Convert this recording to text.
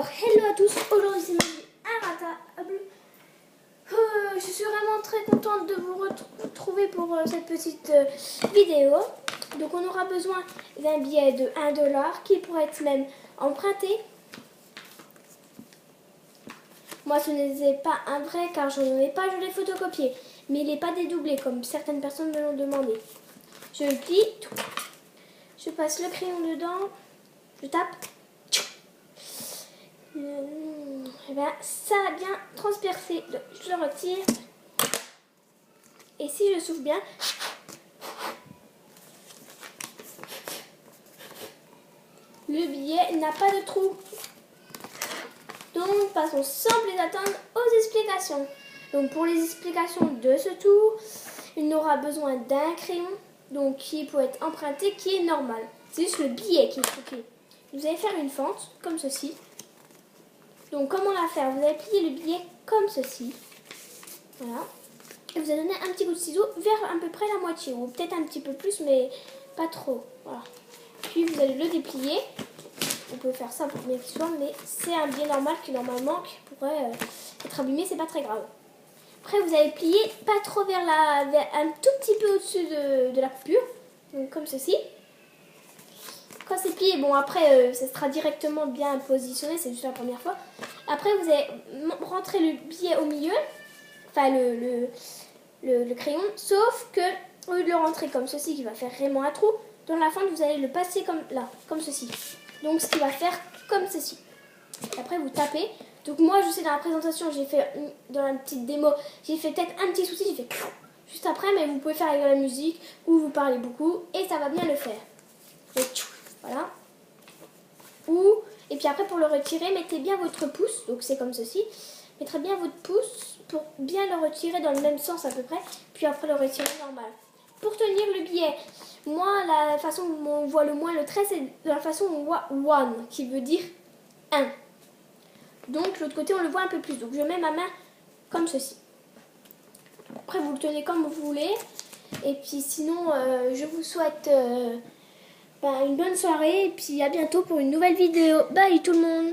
Alors, hello à tous, aujourd'hui c'est Magie Inratable. Je suis vraiment très contente de vous retrouver pour cette petite vidéo. Donc on aura besoin d'un billet de 1 dollar qui pourrait être même emprunté. Moi ce n'est pas un vrai car je n'en ai pas, je l'ai photocopié. Mais il n'est pas dédoublé comme certaines personnes me l'ont demandé. Je le plie, je passe le crayon dedans, je tape. Et bien, ça a bien transpercé. Donc, je le retire. Et si je souffle bien, le billet n'a pas de trou. Donc, passons sans plus attendre aux explications. Donc, pour les explications de ce tour, il aura besoin d'un crayon, donc qui peut être emprunté, qui est normal. C'est juste le billet qui est truqué. Vous allez faire une fente, comme ceci. Donc, comment la faire? Vous allez plier le billet comme ceci. Voilà. Et vous allez donner un petit coup de ciseau vers à peu près la moitié, ou peut-être un petit peu plus, mais pas trop. Voilà. Puis, vous allez le déplier. On peut faire ça pour bien qu'il soit, mais c'est un billet normal qui, normalement, qui pourrait être abîmé, c'est pas très grave. Après, vous allez plier pas trop vers un tout petit peu au-dessus de la coupure. Donc, comme ceci. Quand c'est plié, bon après ça sera directement bien positionné, c'est juste la première fois. Après vous allez rentrer le billet au milieu, enfin le crayon, sauf que au lieu de le rentrer comme ceci qui va faire vraiment un trou, dans la fente vous allez le passer comme là, comme ceci. Donc ce qui va faire comme ceci. Après vous tapez. Donc moi je sais dans la présentation, j'ai fait dans la petite démo, j'ai fait peut-être un petit souci, j'ai fait juste après, mais vous pouvez faire avec la musique ou vous parlez beaucoup et ça va bien le faire. Voilà. Et puis après pour le retirer, mettez bien votre pouce, donc c'est comme ceci. Mettez bien votre pouce pour bien le retirer dans le même sens à peu près, puis après le retirer normal. Pour tenir le billet, moi la façon où on voit le moins le trait, c'est de la façon où on voit one, qui veut dire 1. Donc l'autre côté on le voit un peu plus, donc je mets ma main comme ceci. Après vous le tenez comme vous voulez, et puis sinon je vous souhaite... une bonne soirée et puis à bientôt pour une nouvelle vidéo. Bye tout le monde!